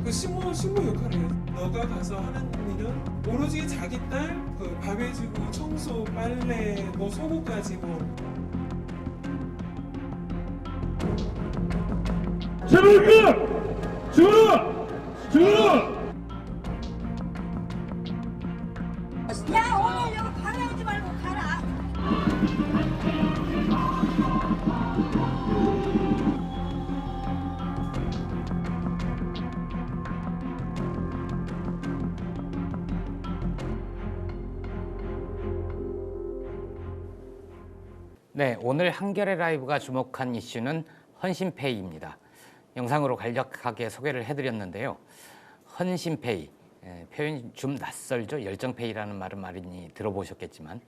그 식모 역할을 해요. 너가 가서 하는 일은 오로지 자기 딸 그 밥 해주고 청소 빨래 뭐 속옷까지 뭐. 제발까 죽어라 야 오늘 여기 방해하지 말고 가라. 네, 오늘 한겨레 라이브가 주목한 이슈는 헌신페이입니다. 영상으로 간략하게 소개를 해드렸는데요. 헌신페이, 표현이 좀 낯설죠. 열정페이라는 말은 많이 들어보셨겠지만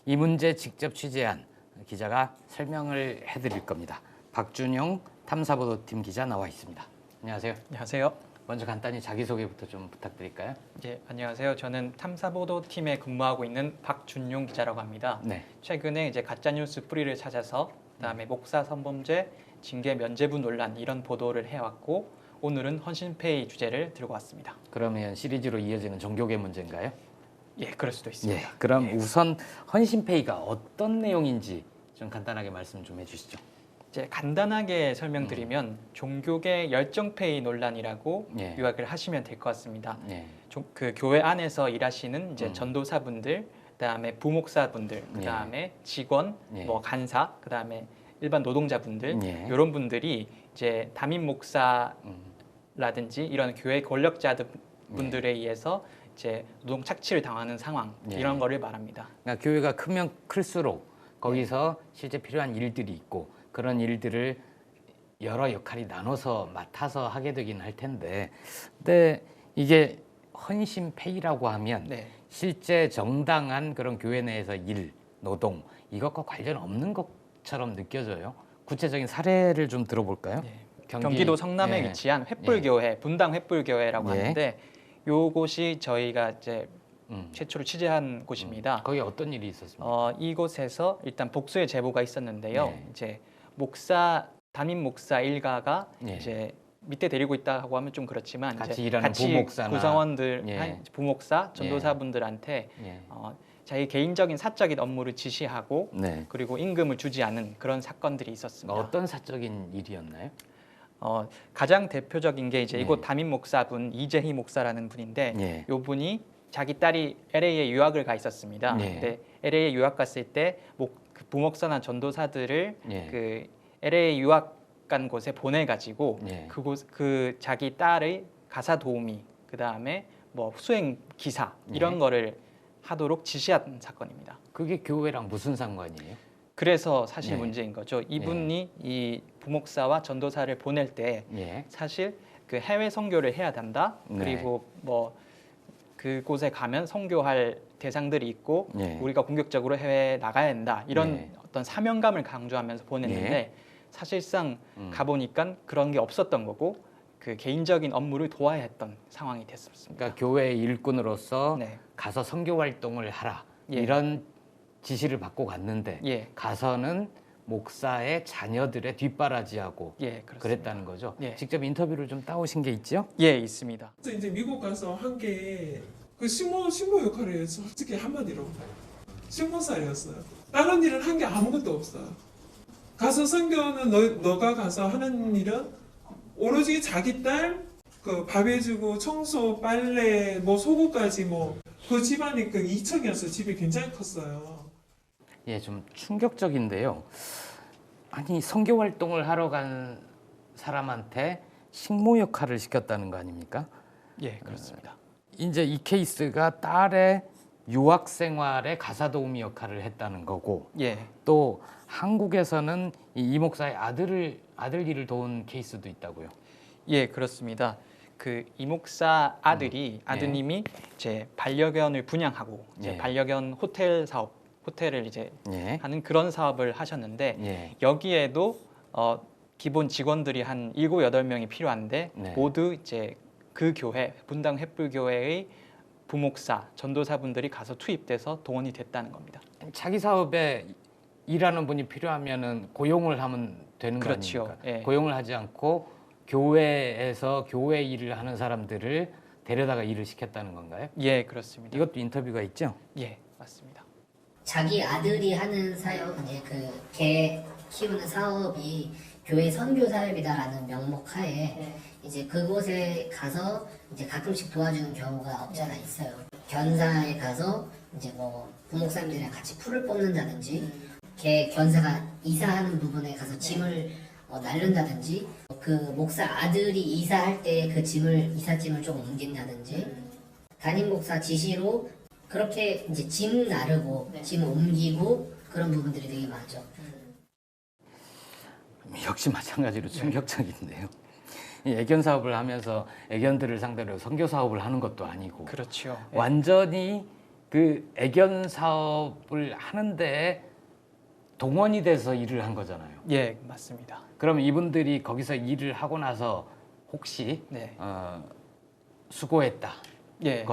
이 문제 직접 취재한 기자가 설명을 해드릴 겁니다. 박준용 탐사보도팀 기자 나와 있습니다. 안녕하세요. 안녕하세요. 먼저 간단히 자기소개부터 좀 부탁드릴까요? 안녕하세요. 저는 탐사보도팀에 근무하고 있는 박준용 기자라고 합니다. 네. 최근에 가짜뉴스 뿌리를 찾아서 그다음에 목사 성범죄, 징계 면죄부 논란 이런 보도를 해왔고 오늘은 헌신페이 주제를 들고 왔습니다. 그러면 시리즈로 이어지는 종교계 문제인가요? 예, 그럴 수도 있습니다. 그럼 우선 헌신페이가 어떤 내용인지 좀 간단하게 말씀 좀 해주시죠. 간단하게 설명드리면 종교계 열정페이 논란이라고 예. 요약을 하시면 될 것 같습니다. 예. 그 교회 안에서 일하시는 음. 전도사분들, 그다음에 부목사분들, 그다음에 직원, 예. 뭐 간사, 그다음에 일반 노동자분들 예. 이런 분들이 담임 목사라든지 이런 교회 권력자들 분들에 의해서 노동 착취를 당하는 상황 예. 이런 거를 말합니다. 그러니까 교회가 크면 클수록 거기서 실제 필요한 일들이 있고 그런 일들을 여러 역할이 나눠서 맡아서 하게 되긴 할 텐데, 근데 이게 헌신페이라고 하면 네. 실제 정당한 그런 교회 내에서 일, 노동 이것과 관련 없는 것처럼 느껴져요. 구체적인 사례를 좀 들어볼까요? 네. 경기도 성남에 예. 위치한 횃불교회, 분당 횃불교회라고 예. 하는데 요곳이 저희가 음. 최초로 취재한 곳입니다. 거기 어떤 일이 있었습니까? 이곳에서 일단 복수의 제보가 있었는데요. 네. 담임 목사 일가가 네. 밑에 데리고 있다고 하면 좀 그렇지만 같이 일하는 부목사나 구성원들, 예. 부목사, 전도사분들한테 예. 자기 개인적인 사적인 업무를 지시하고 네. 그리고 임금을 주지 않은 그런 사건들이 있었습니다. 어떤 사적인 일이었나요? 가장 대표적인 게 네. 이곳 담임 목사분 이재희 목사라는 분인데 네. 이 분이 자기 딸이 LA에 유학을 가 있었습니다. 네. 근데 LA에 유학 갔을 때 그 부목사나 전도사들을 네. 그 LA 유학 간 곳에 보내가지고 네. 그 자기 딸의 가사 도우미 그다음에 뭐 수행 기사 이런 네. 거를 하도록 지시한 사건입니다. 그게 교회랑 무슨 상관이에요? 그래서 사실 네. 문제인 거죠. 이분이 이 부목사와 전도사를 보낼 때 예. 사실 그 해외 선교를 해야 된다. 네. 그리고 뭐 그곳에 가면 선교할 대상들이 있고 네. 우리가 공격적으로 해외에 나가야 된다. 이런 네. 어떤 사명감을 강조하면서 보냈는데 네. 사실상 음. 가보니까 그런 게 없었던 거고 그 개인적인 업무를 도와야 했던 상황이 됐었습니다. 그러니까 교회 일꾼으로서 네. 가서 선교 활동을 하라 예. 이런 지시를 받고 갔는데 예. 가서는 목사의 자녀들의 뒷바라지하고 예, 그렇습니다. 그랬다는 거죠. 예. 직접 인터뷰를 좀 따오신 게 있죠? 예, 있습니다. 그래서 이제 미국 가서 한 게 그 식모 역할을 해요. 솔직히 한마디로 식모살이었어요. 다른 일은 한 게 아무것도 없어요. 가서 선교는 너가 가서 하는 일은 오로지 자기 딸 그 밥 해주고 청소 빨래 뭐 속옷까지 뭐 그 집안이 그 2층이었어요. 집이 굉장히 컸어요. 예, 좀 충격적인데요. 아니 선교 활동을 하러 간 사람한테 식모 역할을 시켰다는 거 아닙니까? 예, 그렇습니다. 이제 이 케이스가 딸의 유학 생활에 가사 도우미 역할을 했다는 거고 예. 또 한국에서는 이 목사의 아들 일을 도운 케이스도 있다고요. 예, 그렇습니다. 그 이목사 아드님이 이제 반려견을 분양하고 이제 예. 반려견 호텔 사업, 호텔을 이제 예. 하는 그런 사업을 하셨는데 예. 여기에도 기본 직원들이 한 7, 8명이 필요한데 네. 모두 이제 그 교회 분당 횃불교회의 부목사, 전도사분들이 가서 투입돼서 동원이 됐다는 겁니다. 자기 사업에 일하는 분이 필요하면은 고용을 하면 되는 거 그렇죠. 아닙니까? 예. 고용을 하지 않고 교회에서 교회 일을 하는 사람들을 데려다가 일을 시켰다는 건가요? 예, 그렇습니다. 이것도 인터뷰가 있죠? 예, 맞습니다. 자기 아들이 하는 사역, 이제 개 키우는 사업이 교회 선교 사역이다라는 명목 하에 이제 그곳에 가서 이제 가끔씩 도와주는 경우가 없잖아 있어요. 견사에 가서 이제 뭐 부목사님들이랑 같이 풀을 뽑는다든지, 개 견사가 이사하는 부분에 가서 짐을 나른다든지, 그 목사 아들이 이사할 때 그 이삿짐을 좀 옮긴다든지, 담임 목사 지시로 그렇게 이제 짐 나르고 짐 옮기고 그런 부분들이 되게 많죠. 역시 마찬가지로 충격적인데요. 이 애견 사업을 하면서 애견들을 상대로 선교 사업을 하는 것도 아니고 그렇죠. 완전히 그 애견 사업을 하는데 동원이 돼서 일을 한 거잖아요. 예, 맞습니다. 그럼 이분들이 거기서 일을 하고 나서 혹시 네. 수고했다거나 예.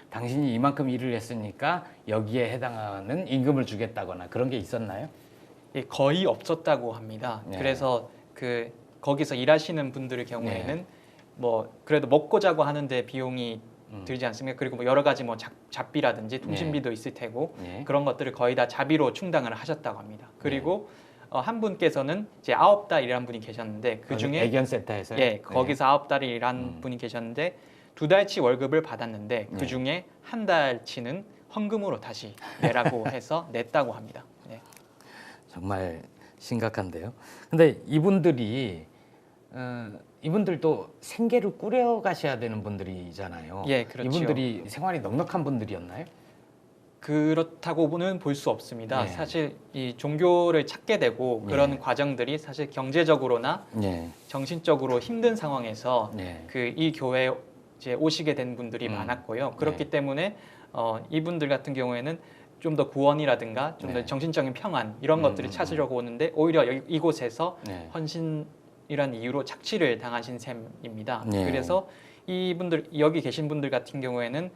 당신이 이만큼 일을 했으니까 여기에 해당하는 임금을 주겠다거나 그런 게 있었나요? 예, 거의 없었다고 합니다. 네. 그래서 거기서 일하시는 분들의 경우에는 뭐 그래도 먹고 자고 하는데 비용이 들지 않습니까? 그리고 뭐 여러 가지 뭐 잡비라든지 통신비도 있을 테고 그런 것들을 거의 다 자비로 충당을 하셨다고 합니다. 그리고 한 분께서는 이제 9달 일한 분이 계셨는데 그 중에 애견센터에서요? 예, 거기서 9달 일한 분이 계셨는데 2달치 월급을 받았는데 그 중에 한 달치는 헌금으로 다시 내라고 해서 냈다고 합니다. 네. 정말 심각한데요. 근데 이분들도 생계를 꾸려 가셔야 되는 분들이잖아요. 예, 그렇죠. 이분들이 생활이 넉넉한 분들이었나요? 그렇다고는 볼 수 없습니다. 네. 사실 이 종교를 찾게 되고 그런 과정들이 사실 경제적으로나 정신적으로 힘든 상황에서 이 교회에 이제 오시게 된 분들이 많았고요. 그렇기 때문에 이분들 같은 경우에는 좀 더 구원이라든가 좀 더 정신적인 평안 이런 것들을 찾으려고 오는데 오히려 이곳에서 헌신이란 이유로 착취를 당하신 셈입니다. 그래서 이분들 여기 계신 분들 같은 경우에는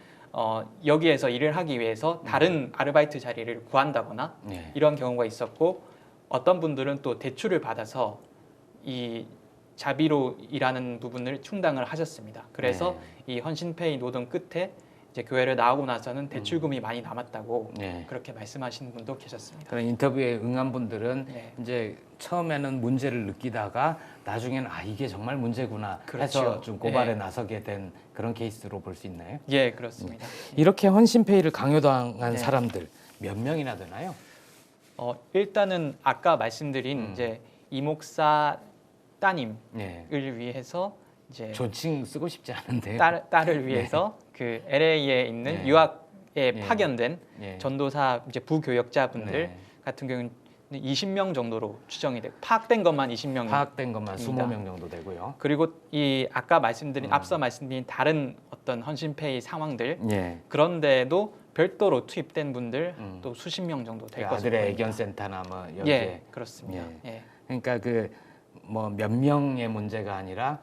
여기에서 일을 하기 위해서 다른 아르바이트 자리를 구한다거나 이런 경우가 있었고 어떤 분들은 또 대출을 받아서 이 자비로 일하는 부분을 충당을 하셨습니다. 그래서 이 헌신페이 노동 끝에 이제 교회를 나오고 나서는 대출금이 많이 남았다고 그렇게 말씀하시는 분도 계셨습니다. 그런 인터뷰에 응한 분들은 이제 처음에는 문제를 느끼다가 나중에는 이게 정말 문제구나 해서 좀 고발에 나서게 된 그런 케이스로 볼 수 있나요? 예, 그렇습니다. 이렇게 헌신페이를 강요당한 사람들 몇 명이나 되나요? 일단은 아까 말씀드린 이제 이 목사 따님을 위해서 이제 존칭 쓰고 싶지 않은데요. 딸을 위해서 그 LA에 있는 유학에 파견된 전도사 이제 부교역자분들 같은 경우는 20명 정도로 추정이 되고 파악된 것만 20명. 파악된 것만 20명 정도 되고요. 그리고 이 아까 앞서 말씀드린 다른 어떤 헌신페이 상황들 그런데도 별도로 투입된 분들 또 수십 명 정도 될 것으로 아들의 보입니다. 애견센터나 뭐 여기에 그렇습니다. 그러니까 뭐 몇 명의 문제가 아니라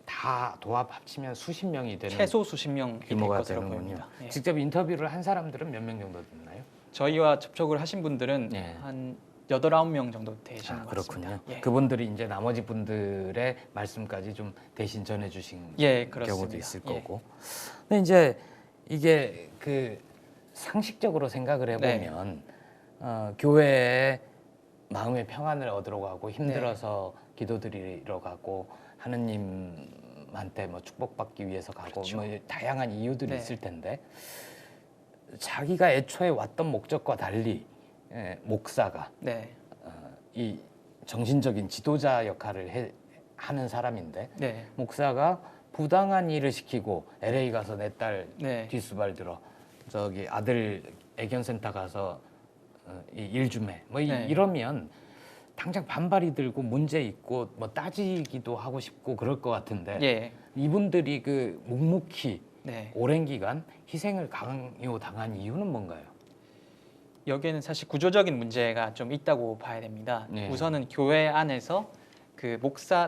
다 도합 합치면 수십 명이 되는 최소 수십 명이 될 규모가 것으로 되는군요. 보입니다. 직접 인터뷰를 한 사람들은 몇 명 정도 됐나요? 저희와 접촉을 하신 분들은 한 8, 9명 정도 되시는 것 그렇군요. 같습니다. 그분들이 이제 나머지 분들의 말씀까지 좀 대신 전해주신 그렇습니다. 경우도 있을 거고. 근데 이제 이게 상식적으로 생각을 해보면 교회에 마음의 평안을 얻으러 가고 힘들어서 기도드리러 가고 하느님한테 뭐 축복받기 위해서 가고 뭐 다양한 이유들이 있을 텐데 자기가 애초에 왔던 목적과 달리 목사가 이 정신적인 지도자 역할을 하는 사람인데 목사가 부당한 일을 시키고 LA 가서 내 딸 뒷수발 들어 저기 아들 애견센터 가서 일 좀 해. 뭐 이러면 당장 반발이 들고 문제 있고 뭐 따지기도 하고 싶고 그럴 것 같은데 이분들이 묵묵히 오랜 기간 희생을 강요당한 이유는 뭔가요? 여기에는 사실 구조적인 문제가 좀 있다고 봐야 됩니다. 우선은 교회 안에서 그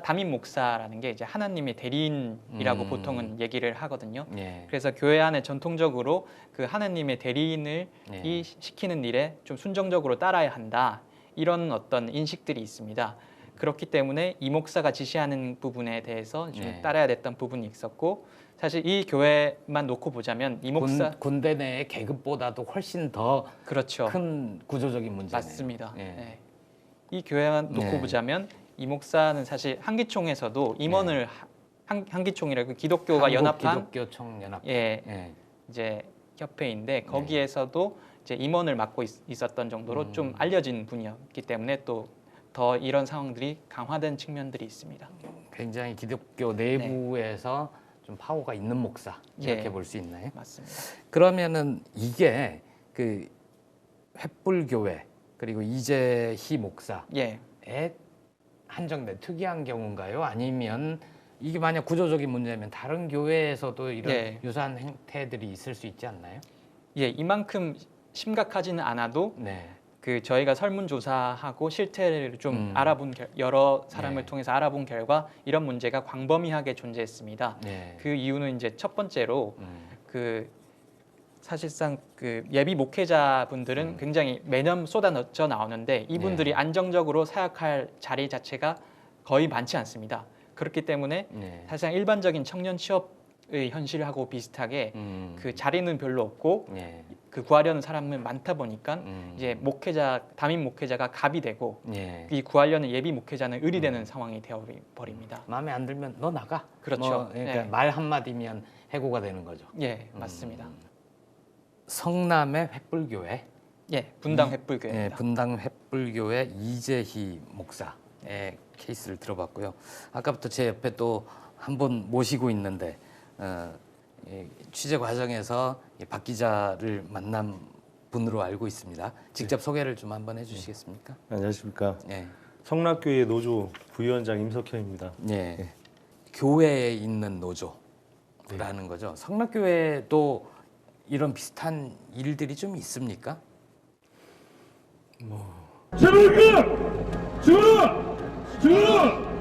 담임 목사라는 게 이제 하나님의 대리인이라고 보통은 얘기를 하거든요. 그래서 교회 안에 전통적으로 그 하나님의 대리인을 이 시키는 일에 좀 순종적으로 따라야 한다. 이런 어떤 인식들이 있습니다. 그렇기 때문에 이 목사가 지시하는 부분에 대해서 좀 따라야 됐던 부분이 있었고 사실 이 교회만 놓고 보자면 이 목사 군대 내의 계급보다도 훨씬 더 그렇죠. 큰 구조적인 문제네요. 맞습니다. 예. 네. 이 교회만 놓고 보자면 이 목사는 사실 한기총에서도 임원을 한기총이라고 기독교가 연합한 기독교총연합 이제 협회인데 거기에서도 이제 임원을 맡고 있었던 정도로 좀 알려진 분이었기 때문에 또 더 이런 상황들이 강화된 측면들이 있습니다. 굉장히 기독교 내부에서 좀 파워가 있는 목사 이렇게 볼 수 있나요? 맞습니다. 그러면은 이게 그 횃불교회 그리고 이재희 목사에 한정된 특이한 경우인가요? 아니면 이게 만약 구조적인 문제면 다른 교회에서도 이런 유사한 행태들이 있을 수 있지 않나요? 이만큼 심각하지는 않아도 그 저희가 설문조사하고 실태를 좀 알아본 여러 사람을 통해서 알아본 결과 이런 문제가 광범위하게 존재했습니다. 그 이유는 이제 첫 번째로 그 사실상 그 예비 목회자분들은 굉장히 매년 쏟아져 나오는데 이분들이 안정적으로 사역할 자리 자체가 거의 많지 않습니다. 그렇기 때문에 사실상 일반적인 청년 취업의 현실하고 비슷하게 그 자리는 별로 없고 그 구하려는 사람은 많다 보니까 이제 담임 목회자가 갑이 되고 이 구하려는 예비 목회자는 을이 되는 상황이 되어 버립니다. 마음에 안 들면 너 나가. 그렇죠. 그러니까 말 한마디면 해고가 되는 거죠. 맞습니다. 성남의 횃불교회. 분당 횃불교회입니다. 분당 횃불교회 이재희 목사의 케이스를 들어봤고요. 아까부터 제 옆에 또 한 분 모시고 있는데 취재 과정에서 박 기자를 만난 분으로 알고 있습니다. 직접 소개를 좀 한번 해주시겠습니까? 안녕하십니까. 성락교회 노조 부위원장 임석현입니다. 교회에 있는 노조라는 거죠. 성락교회도 이런 비슷한 일들이 좀 있습니까? 제발 그! 죽어라! 죽어라!